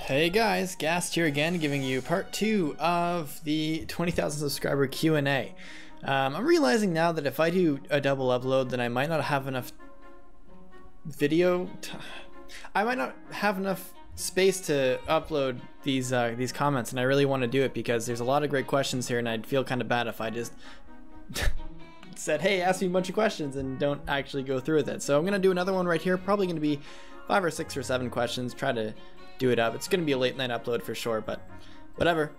Hey guys, Ghast here again, giving you part 2 of the 20,000 subscriber Q&A. I'm realizing now that if I do a double upload, then I might not have enough I might not have enough space to upload these comments, and I really want to do it because there's a lot of great questions here, and I'd feel kind of bad if I just said, hey, ask me a bunch of questions and don't actually go through with it. So I'm gonna do another one right here, probably gonna be 5 or 6 or 7 questions, try to do it up. It's gonna be a late night upload for sure, but whatever.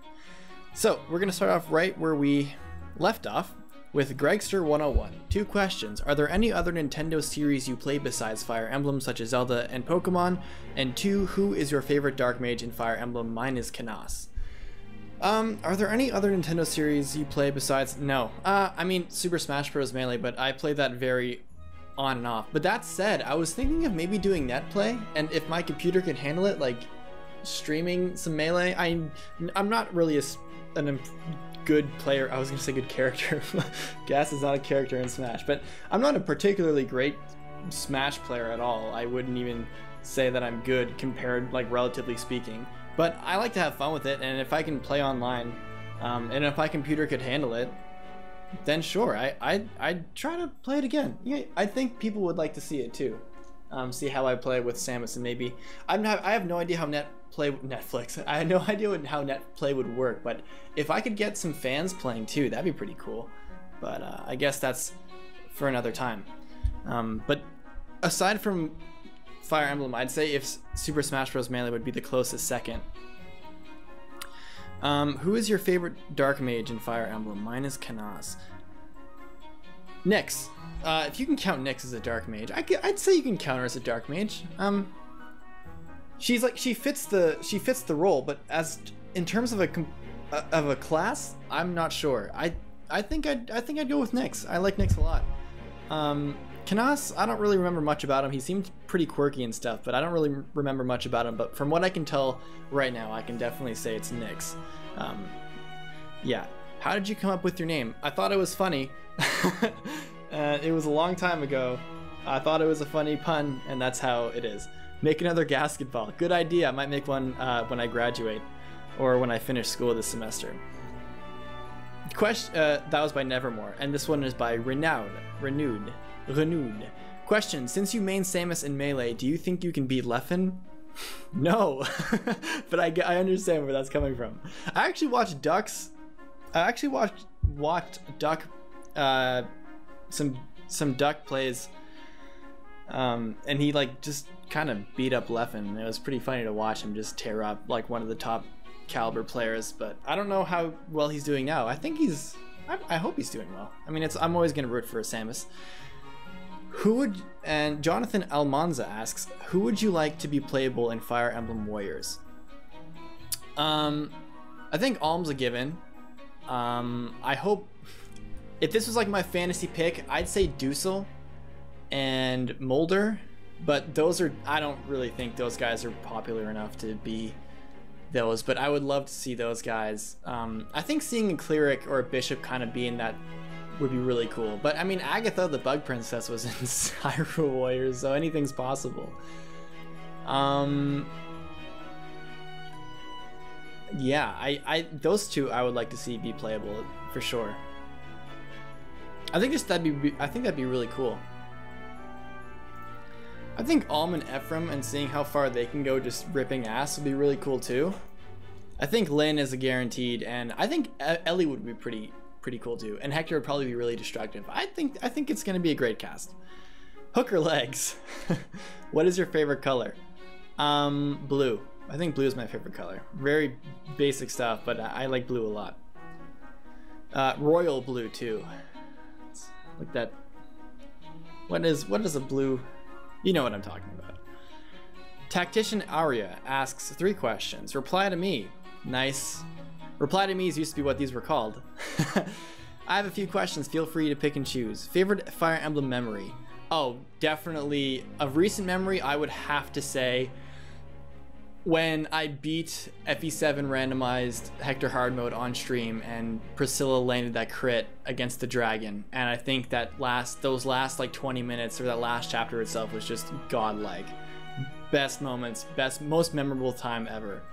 So we're gonna start off right where we left off with Gregster 101. 2 questions. Are there any other Nintendo series you play besides Fire Emblem, such as Zelda and Pokemon? And 2, who is your favorite Dark Mage in Fire Emblem? Mine is questionz. Are there any other Nintendo series you play besides? No. I mean, Super Smash Bros. Melee, but I play that very on and off. But that said, I was thinking of maybe doing net play, and if my computer could handle it, like streaming some Melee. I'm not really a good player. I was gonna say good character. Ghast is not a character in Smash, but I'm not a particularly great Smash player at all. I wouldn't even say that I'm good compared, like, relatively speaking. But I like to have fun with it, and if I can play online, and if my computer could handle it, then sure, I'd try to play it again. Yeah, I think people would like to see it too. See how I play with Samus, and maybe I have no idea how Netflix. I have no idea how net play would work, but if I could get some fans playing too, that'd be pretty cool. But I guess that's for another time. But aside from Fire Emblem, I'd say if Super Smash Bros. Melee would be the closest second. Who is your favorite Dark Mage in Fire Emblem? Mine is questionz. Nyx. If you can count Nyx as a Dark Mage, I'd say you can count her as a Dark Mage. She fits the role, but as in terms of a class, I'm not sure. I think I'd go with Nyx. I like Nyx a lot. questionz, I don't really remember much about him. He seemed pretty quirky and stuff, but I don't really remember much about him. But from what I can tell right now, I can definitely say it's Nyx. Yeah. How did you come up with your name? I thought it was funny. It was a long time ago. I thought it was a funny pun, and that's how it is. Make another gasket ball. Good idea. I might make one when I graduate, or when I finish school this semester. That was by Nevermore, and this one is by Renewed. Question: since you main Samus in Melee, do you think you can beat Leffen? No, but I understand where that's coming from. I actually watched Duck's. I actually watched Duck, some Duck plays, and he like just kind of beat up Leffen. It was pretty funny to watch him just tear up like one of the top caliber players. But I don't know how well he's doing now. I think I hope he's doing well. I mean, I'm always gonna root for Samus. And Jonathan Almanza asks, who would you like to be playable in Fire Emblem Warriors? I think Alm's a given. I hope, if this was like my fantasy pick, I'd say Dusel and Mulder, but I don't really think those guys are popular enough to be those, but I would love to see those guys. I think seeing a cleric or a bishop kind of being that would be really cool. But I mean, Agatha the Bug Princess was in Hyrule Warriors, so anything's possible. Yeah, those two I would like to see be playable for sure. I think that'd be really cool. I think Alm and Ephraim, and seeing how far they can go just ripping ass, would be really cool too. I think Lynn is a guaranteed, and I think Ellie would be pretty cool too, and Hector would probably be really destructive. I think it's gonna be a great cast. Hooker legs. What is your favorite color? Blue. I think blue is my favorite color. Very basic stuff, but I like blue a lot. Royal blue too. It's like that. What is a blue? You know what I'm talking about. Tactician Aria asks 3 questions. Reply to me. Nice. Reply to me's used to be what these were called. I have a few questions. Feel free to pick and choose. Favorite Fire Emblem memory? Oh, definitely. Of recent memory, I would have to say when I beat FE7 randomized Hector hard mode on stream and Priscilla landed that crit against the dragon, and I think that those last like 20 minutes, or that last chapter itself, was just godlike. Best moments, most memorable time ever.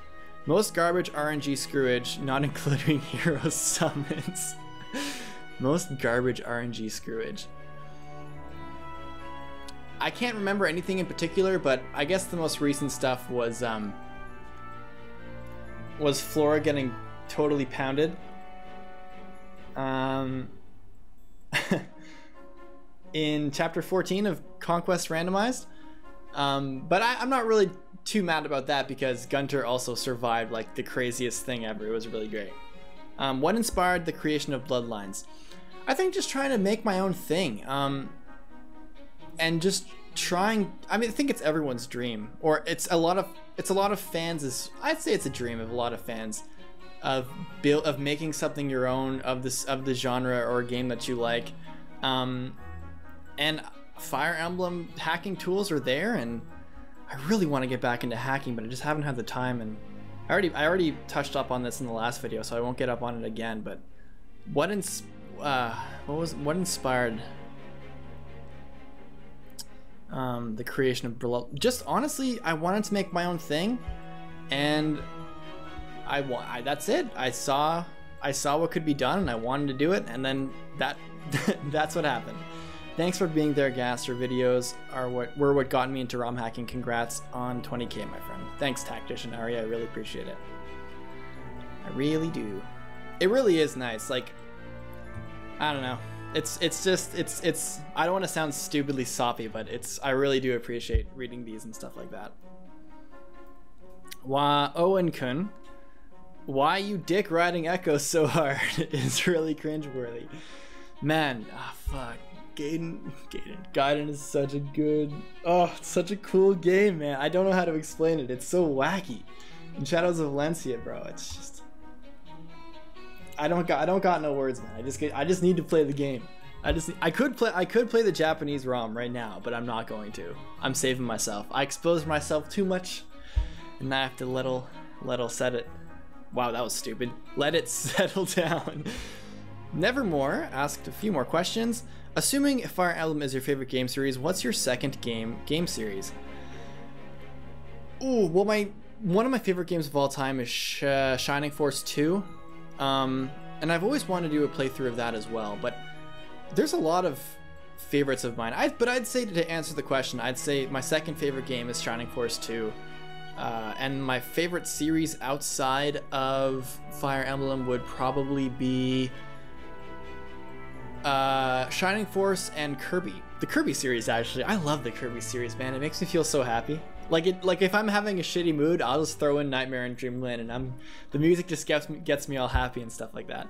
Most garbage RNG screwage, not including hero summons. Most garbage RNG screwage. I can't remember anything in particular, but I guess the most recent stuff was Flora getting totally pounded. In chapter 14 of Conquest Randomized. But I'm not really too mad about that because Gunter also survived like the craziest thing ever. It was really great. What inspired the creation of Bloodlines? I think just trying to make my own thing. And just trying, I mean, I think it's everyone's dream, or it's a lot of fans', I'd say it's a dream of a lot of fans of making something your own of the genre or game that you like. And Fire Emblem hacking tools are there, and I really want to get back into hacking, but I just haven't had the time. And I already touched up on this in the last video, so I won't get up on it again. But what inspired the creation of Blood? Just honestly, I wanted to make my own thing, and that's it. I saw what could be done, and I wanted to do it, and then that's what happened. Thanks for being there, ghast. Your videos were what got me into ROM hacking. Congrats on 20K, my friend. Thanks, Tactician Ari. I really appreciate it. I really do. It really is nice. Like, I don't know. It's I don't want to sound stupidly soppy, but I really do appreciate reading these and stuff like that. Owen-kun, why you dick riding Echo so hard is really cringeworthy. Man, fuck. Gaiden is such a good, it's such a cool game, man. I don't know how to explain it. It's so wacky. In Shadows of Valencia, bro, it's just, I don't got no words, man. I just need to play the game. I could play the Japanese ROM right now, but I'm not going to. I'm saving myself. I exposed myself too much, and I have to let set it. Wow, that was stupid. Let it settle down. Nevermore asked a few more questions. Assuming Fire Emblem is your favorite game series, what's your second game series? Ooh, well, one of my favorite games of all time is Shining Force 2. And I've always wanted to do a playthrough of that as well, but there's a lot of favorites of mine. But I'd say, to answer the question, I'd say my second favorite game is Shining Force 2. And my favorite series outside of Fire Emblem would probably be Shining Force and Kirby. The Kirby series, actually. I love the Kirby series, man. It makes me feel so happy. Like if I'm having a shitty mood, I'll just throw in Nightmare and Dreamland, and the music just gets me all happy and stuff like that.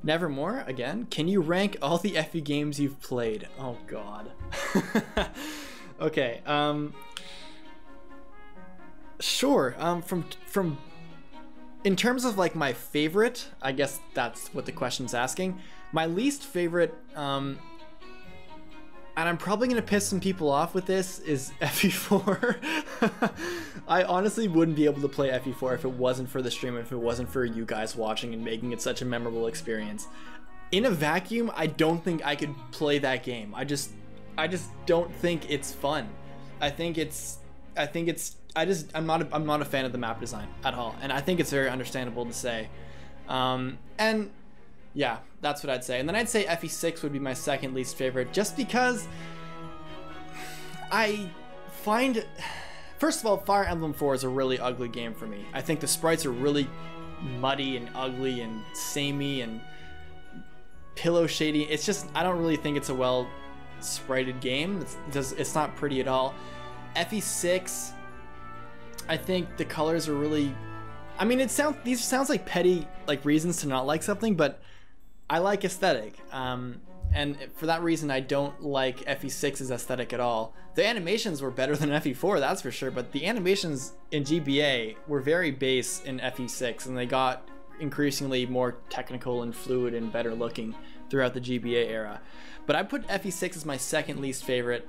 Nevermore, again, can you rank all the FE games you've played? Oh god. Okay, sure. From in terms of like my favorite, I guess that's what the question's asking. My least favorite, and I'm probably gonna piss some people off with this, is FE4. I honestly wouldn't be able to play FE4 if it wasn't for the stream, if it wasn't for you guys watching and making it such a memorable experience. In a vacuum, I don't think I could play that game. I just don't think it's fun. I'm not a fan of the map design at all, and I think it's very understandable to say. And yeah, that's what I'd say. And then I'd say FE6 would be my second least favorite, just because I find, first of all, Fire Emblem 4 is a really ugly game for me. I think the sprites are really muddy and ugly and samey and pillow shady. It's just, I don't really think it's a well sprited game. It's not pretty at all. FE6, I think the colors are really, I mean, these sounds like petty like reasons to not like something, but I like aesthetic, and for that reason I don't like FE6's aesthetic at all. The animations were better than FE4, that's for sure, but the animations in GBA were very base in FE6, and they got increasingly more technical and fluid and better looking throughout the GBA era. But I put FE6 as my second least favorite,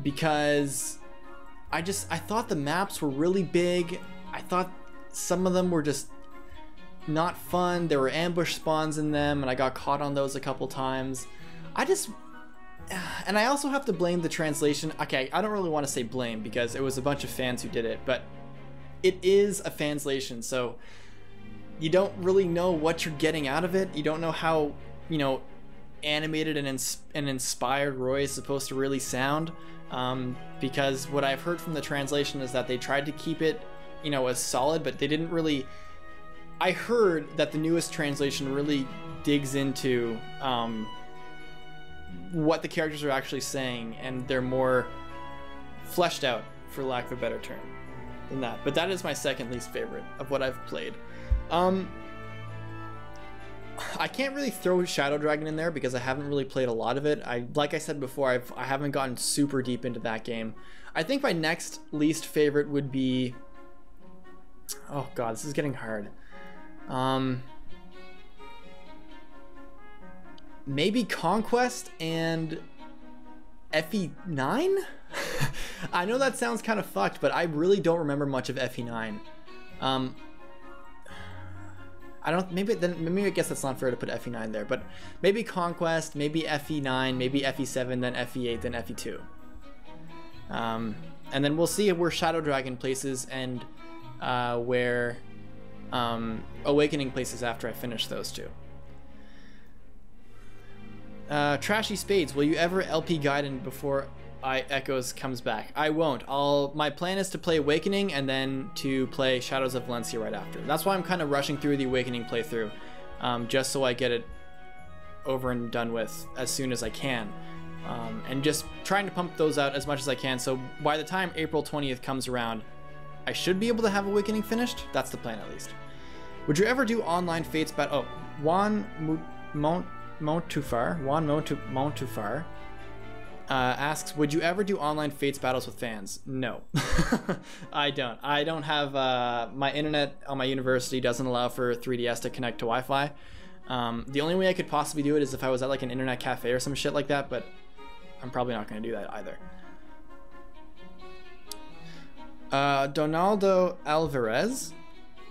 because I thought the maps were really big. I thought some of them were just not fun. There were ambush spawns in them, and I got caught on those a couple times. And I also have to blame the translation. Okay, I don't really want to say blame because it was a bunch of fans who did it, but it is a translation, so you don't really know what you're getting out of it. You don't know how, you know, animated and inspired Roy is supposed to really sound, because what I've heard from the translation is that they tried to keep it, you know, as solid, but they didn't really. I heard that the newest translation really digs into what the characters are actually saying, and they're more fleshed out, for lack of a better term, than that. But that is my second least favorite of what I've played. I can't really throw Shadow Dragon in there because I haven't really played a lot of it. Like I said before, I haven't gotten super deep into that game. I think my next least favorite would be, oh god, this is getting hard. Maybe Conquest and FE9? I know that sounds kind of fucked, but I really don't remember much of FE9. I don't, maybe I guess that's not fair to put FE9 there, but maybe Conquest, maybe FE9, maybe FE7, then FE8, then FE2. And then we'll see where Shadow Dragon places and where Awakening places after I finish those two. Trashy Spades, will you ever LP Gaiden before Echoes comes back? I won't. My plan is to play Awakening and then to play Shadows of Valencia right after. That's why I'm kind of rushing through the Awakening playthrough, just so I get it over and done with as soon as I can. And just trying to pump those out as much as I can, so by the time April 20th comes around, I should be able to have Awakening finished. That's the plan, at least. Would you ever do online Fates battle? Oh, Juan Montufar asks, would you ever do online Fates battles with fans? No. I don't. I don't have, my internet on my university doesn't allow for 3DS to connect to Wi-Fi. The only way I could possibly do it is if I was at like an internet cafe or some shit like that, but I'm probably not going to do that either. Donaldo Alvarez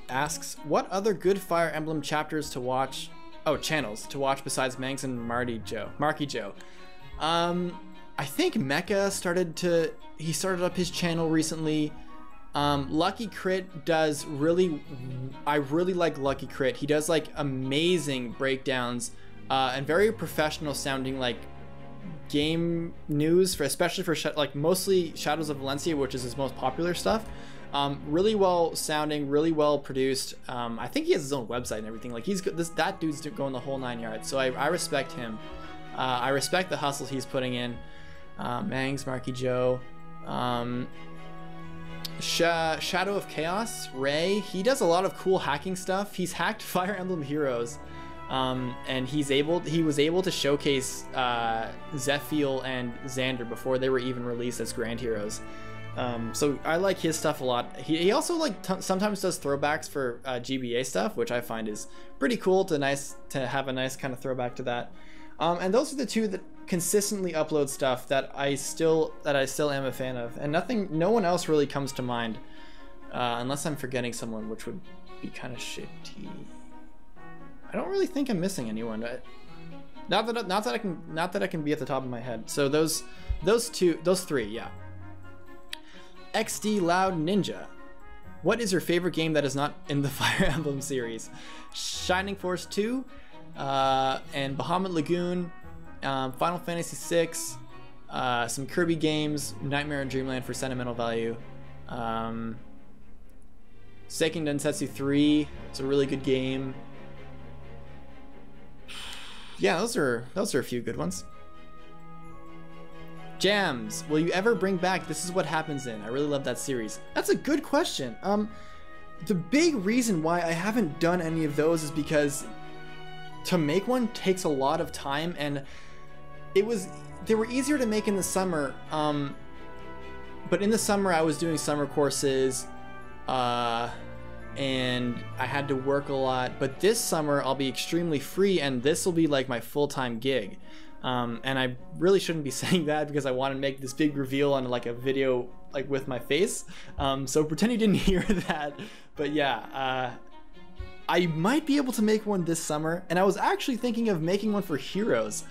asks, what other good Fire Emblem chapters to watch? Oh, channels to watch besides Mangs and Marky Joe. I think Mecha started up his channel recently. Lucky Crit does I really like Lucky Crit. He does like amazing breakdowns and very professional sounding like game news, especially for like mostly Shadows of Valencia, which is his most popular stuff. Really well sounding, really well produced. I think he has his own website and everything. Like that dude's going the whole 9 yards. So I respect him. I respect the hustle he's putting in. Mangs, Marky Joe, Shadow of Chaos, Ray. He does a lot of cool hacking stuff. He's hacked Fire Emblem Heroes, and he was able to showcase Zephiel and Xander before they were even released as Grand Heroes. So I like his stuff a lot. He also like sometimes does throwbacks for GBA stuff, which I find is pretty cool to have a nice kind of throwback to that. And those are the two that consistently upload stuff that I still am a fan of, and no one else really comes to mind, unless I'm forgetting someone, which would be kind of shitty. I don't really think I'm missing anyone. Not that I can be at the top of my head. So those three, yeah. XD Loud Ninja, what is your favorite game that is not in the Fire Emblem series? Shining Force 2, and Bahamut Lagoon, Final Fantasy VI, some Kirby games, Nightmare in Dreamland for sentimental value, Seiken Densetsu 3, it's a really good game. Yeah, those are a few good ones. Jams, will you ever bring back This Is What Happens In? I really love that series. That's a good question. The big reason why I haven't done any of those is because to make one takes a lot of time, and they were easier to make in the summer, but in the summer I was doing summer courses, and I had to work a lot. But this summer I'll be extremely free, and this will be like my full-time gig. And I really shouldn't be saying that because I want to make this big reveal on like a video like with my face. So pretend you didn't hear that. But yeah, I might be able to make one this summer, and I was actually thinking of making one for Heroes,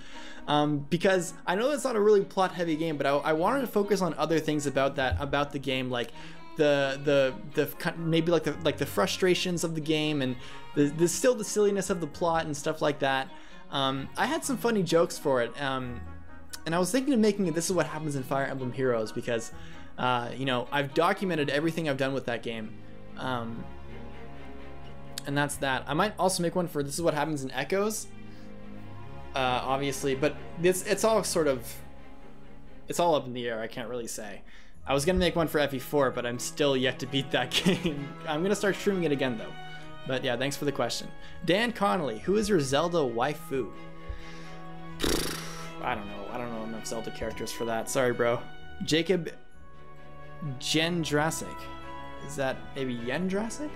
because I know it's not a really plot-heavy game, but I wanted to focus on other things about the game, like maybe like the frustrations of the game and the still the silliness of the plot and stuff like that. I had some funny jokes for it, and I was thinking of making it This Is What Happens in Fire Emblem Heroes, because you know, I've documented everything I've done with that game, and that's that. I might also make one for This Is What Happens in Echoes, obviously, but it's all sort of, it's all up in the air. I can't really say. I was gonna make one for FE4, but I'm still yet to beat that game. I'm gonna start streaming it again though. But yeah, thanks for the question. Dan Connolly, who is your Zelda waifu? I don't know enough Zelda characters for that. Sorry, bro. Jacob Jendrasic. Is that maybe Yendrasic?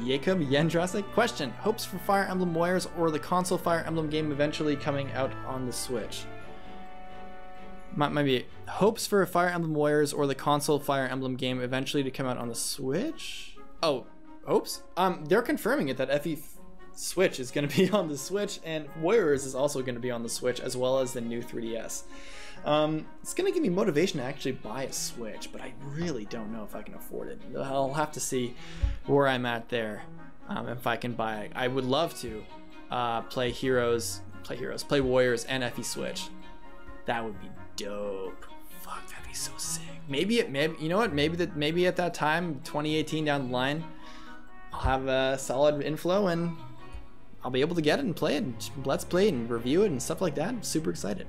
Jacob Yendrasic? Question: hopes for Fire Emblem Warriors or the console Fire Emblem game eventually coming out on the Switch? Maybe hopes for Fire Emblem Warriors or the console Fire Emblem game eventually to come out on the Switch? Oh, hopes? They're confirming it that FE Switch is going to be on the Switch, and Warriors is also going to be on the Switch, as well as the new 3DS. It's going to give me motivation to actually buy a Switch, but I really don't know if I can afford it. I'll have to see where I'm at there, if I can buy it. I would love to play Warriors and FE Switch. That would be dope. Fuck, that'd be so sick. Maybe you know what? Maybe at that time, 2018 down the line, I'll have a solid inflow and I'll be able to get it and play it, and let's play it and review it and stuff like that. I'm super excited.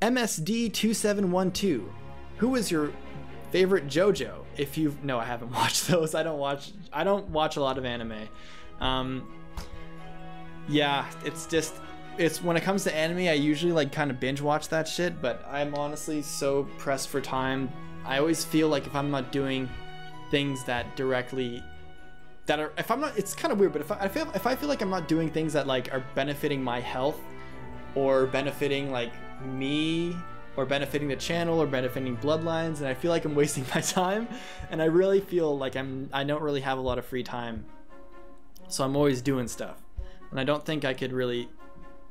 MSD2712, who is your favorite JoJo? If you've no, I haven't watched those. I don't watch a lot of anime. Yeah, it's when it comes to anime, I usually like kind of binge watch that shit, but I'm honestly so pressed for time. I always feel like if I'm not doing things that directly it's kind of weird, but if I feel like I'm not doing things that like are benefiting my health or benefiting like me or benefiting the channel or benefiting Bloodlines, and I feel like I'm wasting my time, and I really feel like I don't really have a lot of free time, so I'm always doing stuff, and I don't think I could really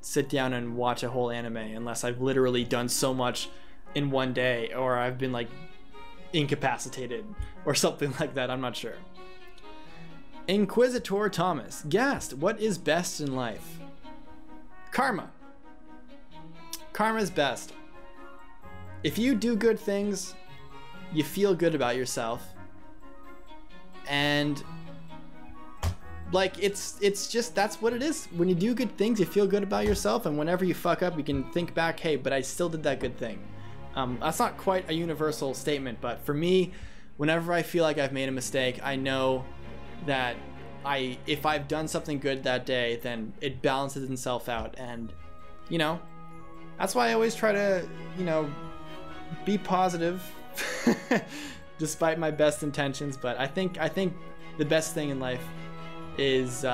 sit down and watch a whole anime unless I've literally done so much in one day, or I've been like incapacitated or something like that. I'm not sure. Inquisitor Thomas, Ghast, what is best in life? Karma. Karma's best. If you do good things, you feel good about yourself, and like it's just, that's what it is. When you do good things, you feel good about yourself, and whenever you fuck up, you can think back, hey, but I still did that good thing. That's not quite a universal statement, but for me, whenever I feel like I've made a mistake, I know that if I've done something good that day, then it balances itself out, and you know, that's why I always try to, you know, be positive despite my best intentions. But I think the best thing in life is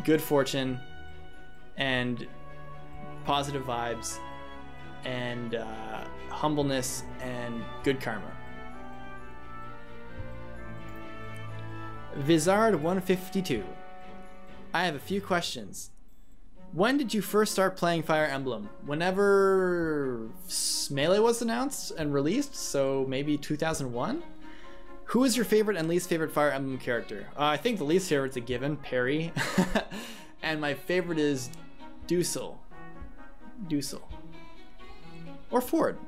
good fortune and positive vibes and humbleness and good karma. Vizard 152, I have a few questions. When did you first start playing Fire Emblem? Whenever Melee was announced and released, so maybe 2001? Who is your favorite and least favorite Fire Emblem character? I think the least favorite's a given, Perry. And my favorite is Dusel. Or Ford.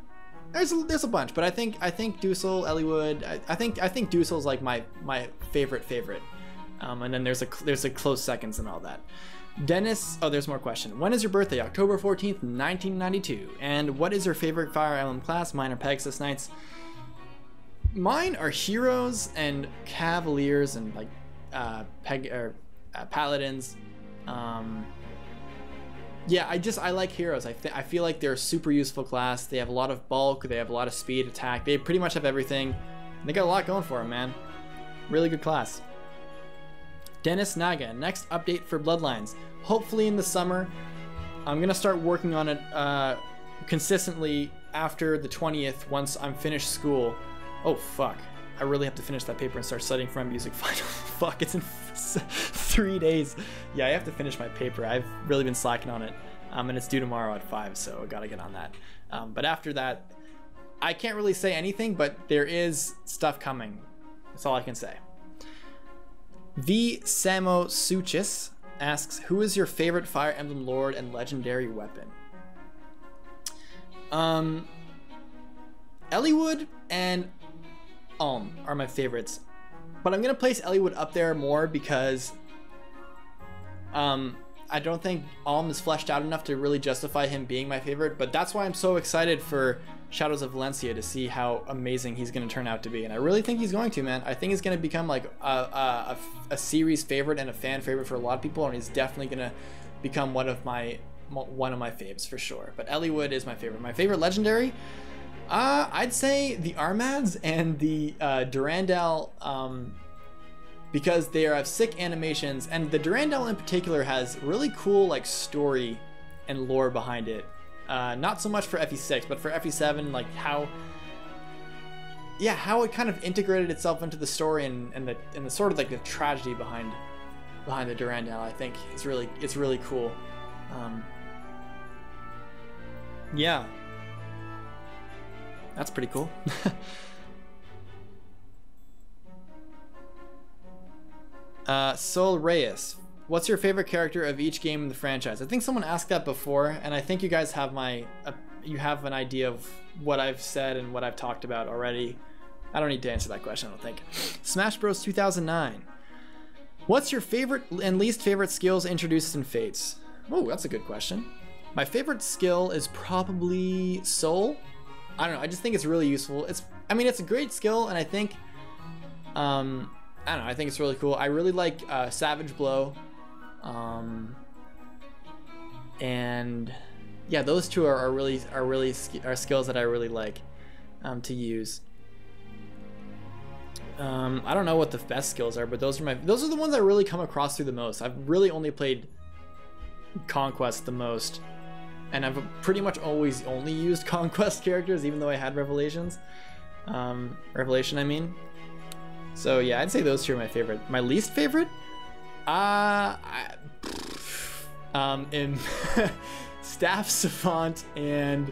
There's a bunch, but I think Dusel, Eliwood. I think Dusel's like my favorite. And then there's a close seconds and all that. Dennis, oh, there's more question. When is your birthday? October 14th, 1992. And what is your favorite Fire Emblem class? Mine are Pegasus Knights. Mine are heroes and cavaliers and like paladins. Yeah, I like heroes. I feel like they're a super useful class. They have a lot of bulk. They have a lot of speed, attack. They pretty much have everything. They got a lot going for them, man. Really good class. Dennis Naga, next update for Bloodlines. Hopefully in the summer. I'm gonna start working on it consistently after the 20th once I'm finished school. Oh fuck, I really have to finish that paper and start studying for my music final. Fuck, it's in 3 days. Yeah, I have to finish my paper. I've really been slacking on it, and it's due tomorrow at 5, so I gotta get on that. But after that, I can't really say anything, but there is stuff coming. That's all I can say. V Samo Suchis asks, who is your favorite Fire Emblem Lord and legendary weapon? Eliwood and Alm are my favorites, but I'm gonna place Eliwood up there more because I don't think Alm is fleshed out enough to really justify him being my favorite, but that's why I'm so excited for Shadows of Valencia to see how amazing he's going to turn out to be. And I really think he's going to, man. I think he's going to become like a series favorite and a fan favorite for a lot of people, and he's definitely going to become one of my faves for sure. But Eliwood is my favorite. My favorite legendary, I'd say the Armads and the Durandal, because they have sick animations, and the Durandal in particular has really cool like story and lore behind it. Not so much for FE6, but for FE7, like how it kind of integrated itself into the story and the sort of like the tragedy behind the Durandal, I think it's really cool. Yeah, that's pretty cool. Sol Reyes, what's your favorite character of each game in the franchise? I think someone asked that before, and I think you guys have you have an idea of what I've said and what I've talked about already. I don't need to answer that question, I don't think. Smash Bros 2009. What's your favorite and least favorite skills introduced in Fates? Oh, that's a good question. My favorite skill is probably Soul. I don't know, I just think it's really useful. It's a great skill, and I think I don't know, I think it's really cool. I really like Savage Blow. And yeah, those two are skills that I really like to use. I don't know what the best skills are, but those are the ones I really come across through the most. I've really only played Conquest the most, and I've pretty much always only used Conquest characters, even though I had Revelations. Revelation, I mean. So yeah, I'd say those two are my favorite. My least favorite? In Staff Savant and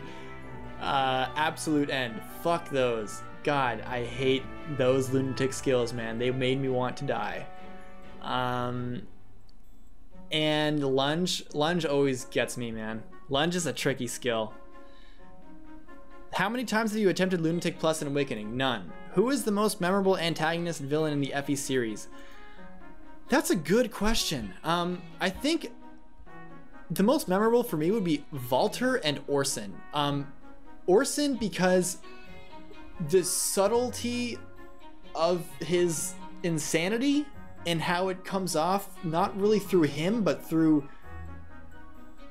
Absolute End. Fuck those. God, I hate those lunatic skills, man. They made me want to die. And Lunge always gets me, man. Lunge is a tricky skill. How many times have you attempted Lunatic Plus in Awakening? None. Who is the most memorable antagonist and villain in the FE series? That's a good question. I think the most memorable for me would be Valter and Orson. Orson, because the subtlety of his insanity and how it comes off, not really through him, but through,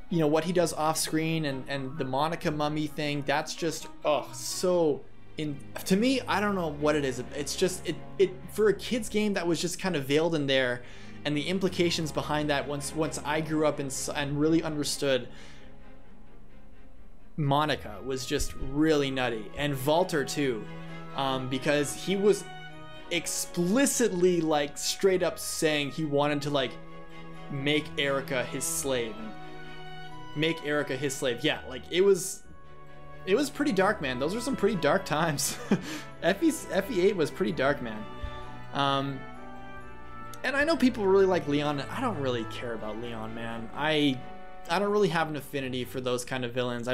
you know, what he does off screen and the Monica mummy thing. That's just, so to me, I don't know what it is. It's just it for a kid's game that was just kind of veiled in there, and the implications behind that once I grew up and really understood Monica was just really nutty. And Valter too, because he was explicitly like straight up saying he wanted to like make Erica his slave. Yeah, like it was pretty dark, man. Those were some pretty dark times. FE8 was pretty dark, man. And I know people really like Leon. I don't really care about Leon, man. I don't really have an affinity for those kind of villains.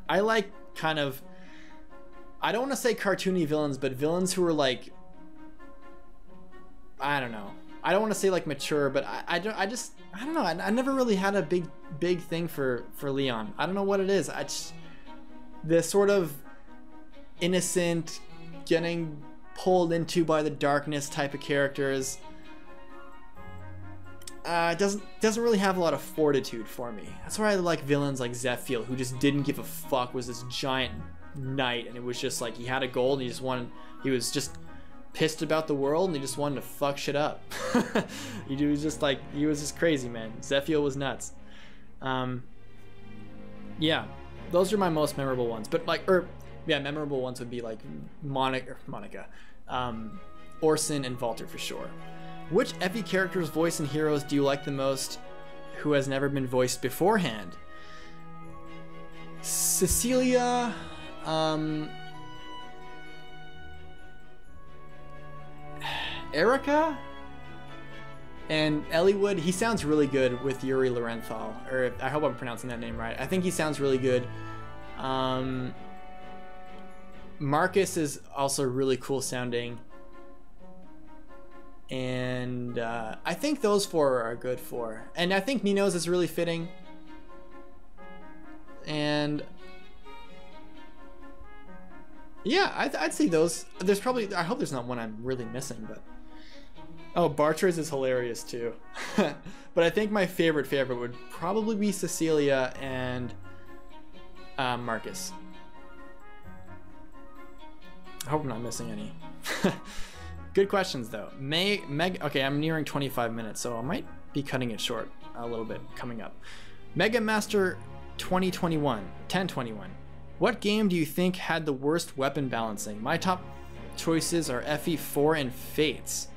I like kind of, I don't want to say cartoony villains, but villains who are like, I don't know. I don't want to say like mature, but I don't know. I never really had a big thing for Leon. I don't know what it is. The sort of innocent, getting pulled into by the darkness type of characters doesn't really have a lot of fortitude for me. That's why I like villains like Zephiel, who just didn't give a fuck, was this giant knight, and it was just like he had a goal and he was just pissed about the world and he just wanted to fuck shit up. He was just crazy, man. Zephiel was nuts. Yeah, those are my most memorable ones. But memorable ones would be like Monica, Orson, and Valter for sure. Which FE character's voice in Heroes do you like the most who has never been voiced beforehand? Cecilia, Erica and Elliewood. He sounds really good with Yuri Lorenthal, or I hope I'm pronouncing that name right. I think he sounds really good. Marcus is also really cool sounding. And I think those 4 are good 4. And I think Nino's is really fitting. And yeah, I'd say those. There's probably, I hope there's not one I'm really missing, but oh, Bartres is hilarious too. But I think my favorite would probably be Cecilia and Marcus. I hope I'm not missing any. Good questions though. Okay, I'm nearing 25 minutes, so I might be cutting it short a little bit coming up. Mega Master 1021. What game do you think had the worst weapon balancing? My top choices are FE4 and Fates.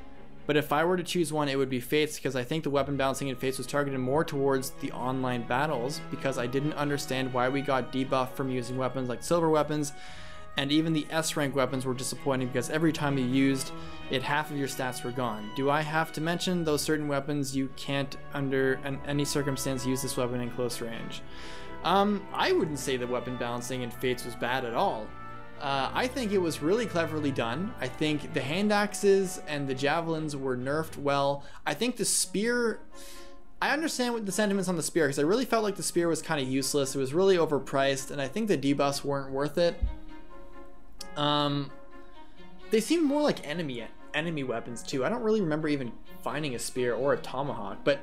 But if I were to choose one, it would be Fates, because I think the weapon balancing in Fates was targeted more towards the online battles, because I didn't understand why we got debuffed from using weapons like silver weapons, and even the S rank weapons were disappointing because every time you used it, half of your stats were gone. Do I have to mention those certain weapons you can't under any circumstance use this weapon in close range? I wouldn't say the weapon balancing in Fates was bad at all. I think it was really cleverly done. I think the hand axes and the javelins were nerfed well. I think the spear, I understand what the sentiments on the spear, because I really felt like the spear was kind of useless. It was really overpriced, and I think the debuffs weren't worth it. They seem more like enemy weapons too. I don't really remember even finding a spear or a tomahawk, but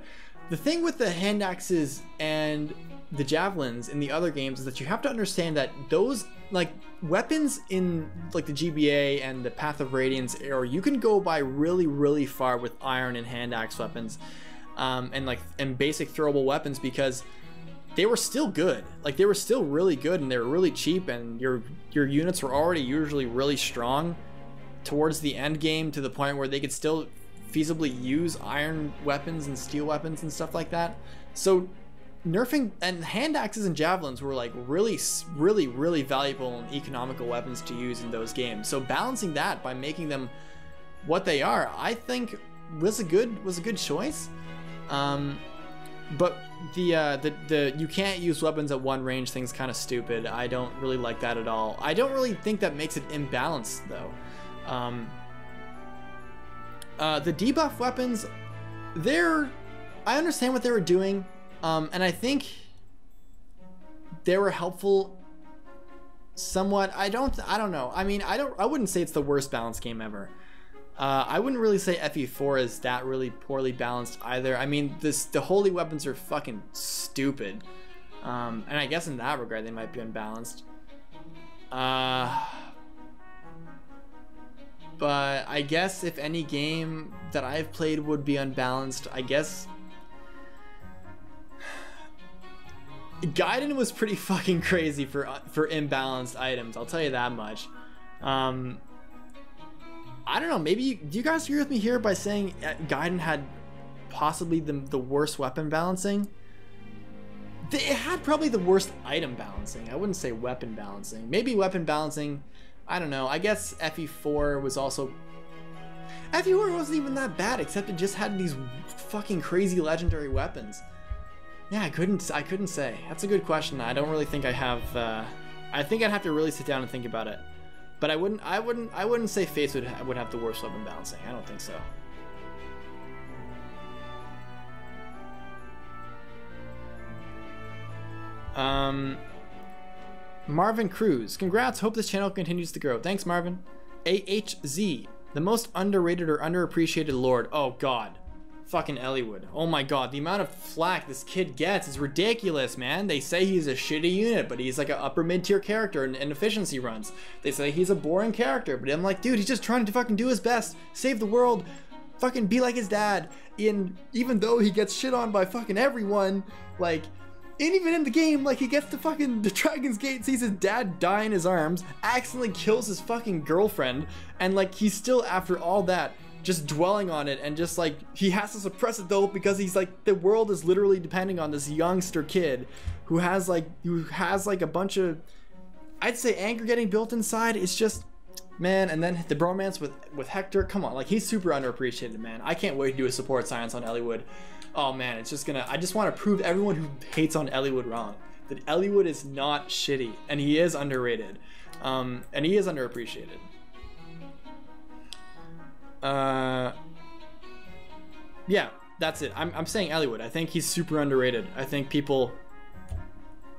the thing with the hand axes and the javelins in the other games is that you have to understand that those like weapons in like the GBA and the Path of Radiance era, you can go by really far with iron and hand axe weapons, and basic throwable weapons, because they were still good. Like they were still really good, and they were really cheap, and your units were already usually really strong towards the end game, to the point where they could still feasibly use iron weapons and steel weapons and stuff like that. So nerfing and hand axes and javelins were like really valuable and economical weapons to use in those games. So balancing that by making them what they are, I think was a good choice. But the you can't use weapons at one range thing's kind of stupid. I don't really like that at all. I don't really think that makes it imbalanced though. The debuff weapons, I understand what they were doing, and I think they were helpful somewhat. I don't know. I mean, I wouldn't say it's the worst balanced game ever. I wouldn't really say FE4 is that really poorly balanced either. I mean, the holy weapons are fucking stupid, and I guess in that regard they might be unbalanced. But I guess if any game that I've played would be unbalanced, I guess Gaiden was pretty fucking crazy for imbalanced items, I'll tell you that much. I don't know, maybe do you guys agree with me here by saying Gaiden had possibly the worst weapon balancing? It had probably the worst item balancing. I wouldn't say weapon balancing. Maybe weapon balancing, I don't know. I guess FE4 was also... FE4 wasn't even that bad, except it just had these fucking crazy legendary weapons. Yeah, I couldn't say. That's a good question. I don't really think I have... I think I'd have to really sit down and think about it. But I wouldn't say Fates would have the worst weapon balancing. I don't think so. Marvin Cruz, congrats, hope this channel continues to grow. Thanks, Marvin. AHZ, the most underrated or underappreciated lord. Oh god, fucking Elliewood. Oh my god, the amount of flack this kid gets is ridiculous, man. They say he's a shitty unit, but he's like an upper mid-tier character in efficiency runs. They say he's a boring character, but I'm like, dude, he's just trying to fucking do his best, save the world, fucking be like his dad. And even though he gets shit on by fucking everyone, like, and even in the game, like, he gets to fucking the Dragon's Gate, sees his dad die in his arms, accidentally kills his fucking girlfriend, and like, he's still, after all that, just dwelling on it, and just like, he has to suppress it though, because he's like, the world is literally depending on this youngster kid who has like a bunch of, I'd say, anger getting built inside. It's just, man, and then the bromance with Hector. Come on, like, he's super underappreciated, man. I can't wait to do a support science on Eliwood. Oh man, it's just gonna, I just want to prove everyone who hates on Eliwood wrong. That Eliwood is not shitty, and he is underrated, and he is underappreciated. Yeah, that's it. I'm saying Eliwood. I think he's super underrated. I think people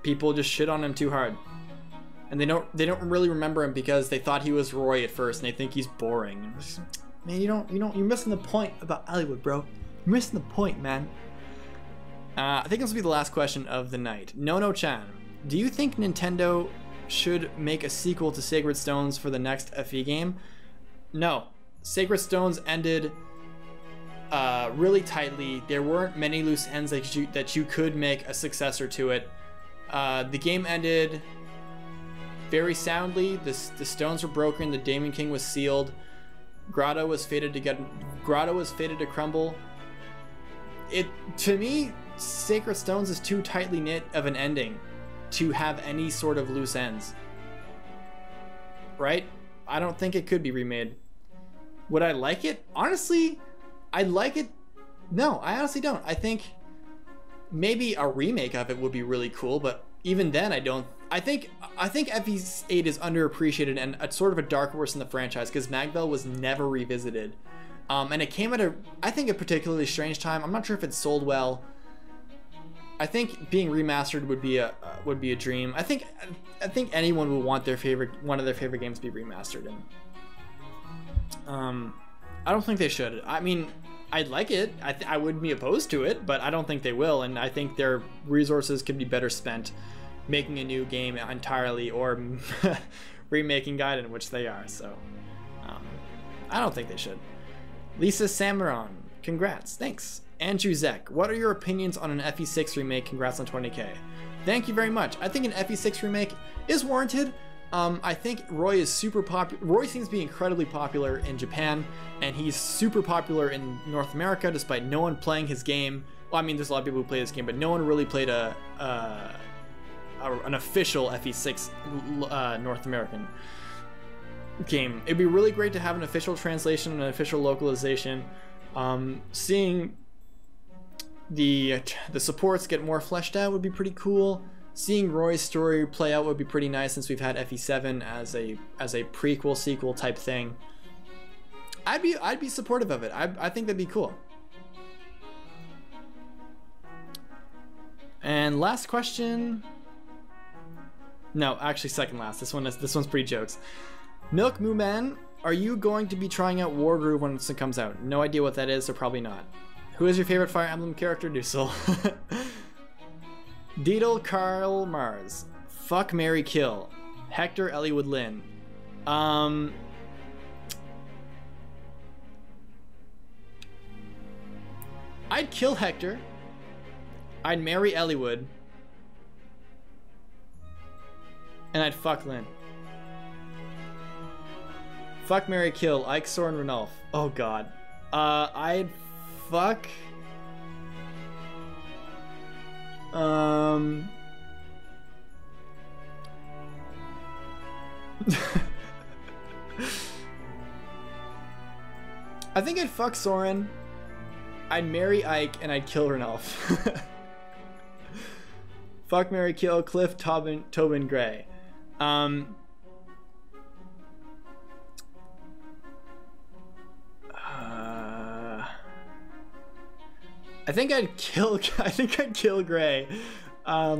just shit on him too hard, and they don't really remember him because they thought he was Roy at first, and they think he's boring. Man, you're missing the point about Eliwood, bro. You're missing the point, man. I think this will be the last question of the night. No-No-chan, do you think Nintendo should make a sequel to Sacred Stones for the next FE game? No. Sacred Stones ended really tightly. There weren't many loose ends that you could make a successor to it. The game ended very soundly. The stones were broken. The Demon King was sealed. Grotto was fated to crumble. To me, Sacred Stones is too tightly knit of an ending to have any sort of loose ends. Right? I don't think it could be remade. Would I like it? Honestly, I'd like it. No, I honestly don't. I think maybe a remake of it would be really cool, but even then I don't. I think FE8 is underappreciated and it's sort of a dark horse in the franchise because Magville was never revisited. And it came at I think a particularly strange time. I'm not sure if it sold well. I think being remastered would be a dream. I think anyone would want one of their favorite games to be remastered, and I don't think they should. I mean, I'd like it. I wouldn't be opposed to it, but I don't think they will, and I think their resources could be better spent making a new game entirely or remaking Gaiden, which they are. So I don't think they should. Lisa Samaron, congrats. Thanks. Andrew Zek, what are your opinions on an FE6 remake? Congrats on 20k. Thank you very much. I think an FE6 remake is warranted. I think Roy is super popular. Roy seems to be incredibly popular in Japan, and he's super popular in North America despite no one playing his game. Well, I mean, there's a lot of people who play this game, but no one really played an official FE6 North American game. It'd be really great to have an official translation and an official localization. Seeing the supports get more fleshed out would be pretty cool. Seeing Roy's story play out would be pretty nice since we've had FE7 as a prequel sequel type thing. I'd be supportive of it. I think that'd be cool. And last question. No, actually second last. This one's pretty jokes. Milk Moo Man, are you going to be trying out Wargroove when it comes out? No idea what that is, so probably not. Who is your favorite Fire Emblem character? Dussel. Deedle Karl Mars. Fuck, marry, kill. Hector Eliwood Lynn. I'd kill Hector. I'd marry Eliwood. And I'd fuck Lynn. Fuck, marry, kill. Ike, Soren, Ranulf. Oh god. I'd fuck... I think I'd fuck Soren. I'd marry Ike and I'd kill Ranulf. Fuck, marry, kill Cliff, Tobin, Gray. I think I'd kill Gray. I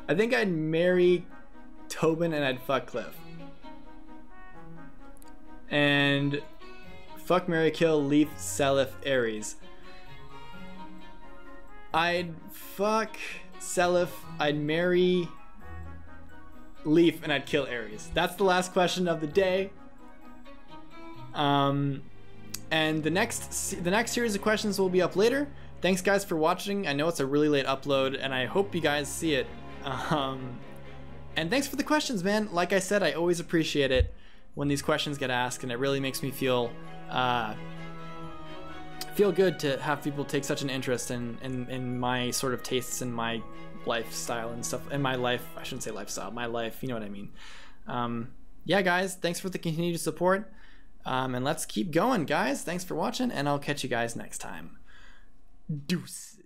think I'd marry Tobin and I'd fuck Cliff. And fuck, marry, kill Leaf, Seliph, Ares. I'd fuck Seliph, I'd marry Leaf, and I'd kill Ares. That's the last question of the day. And the next series of questions will be up later. Thanks guys for watching. I know it's a really late upload and I hope you guys see it. And thanks for the questions, man. Like I said, I always appreciate it when these questions get asked, and it really makes me feel good to have people take such an interest in my sort of tastes and my lifestyle and stuff. In my life, I shouldn't say lifestyle, my life, you know what I mean. yeah, guys, thanks for the continued support. And let's keep going, guys. Thanks for watching, and I'll catch you guys next time. Deuces.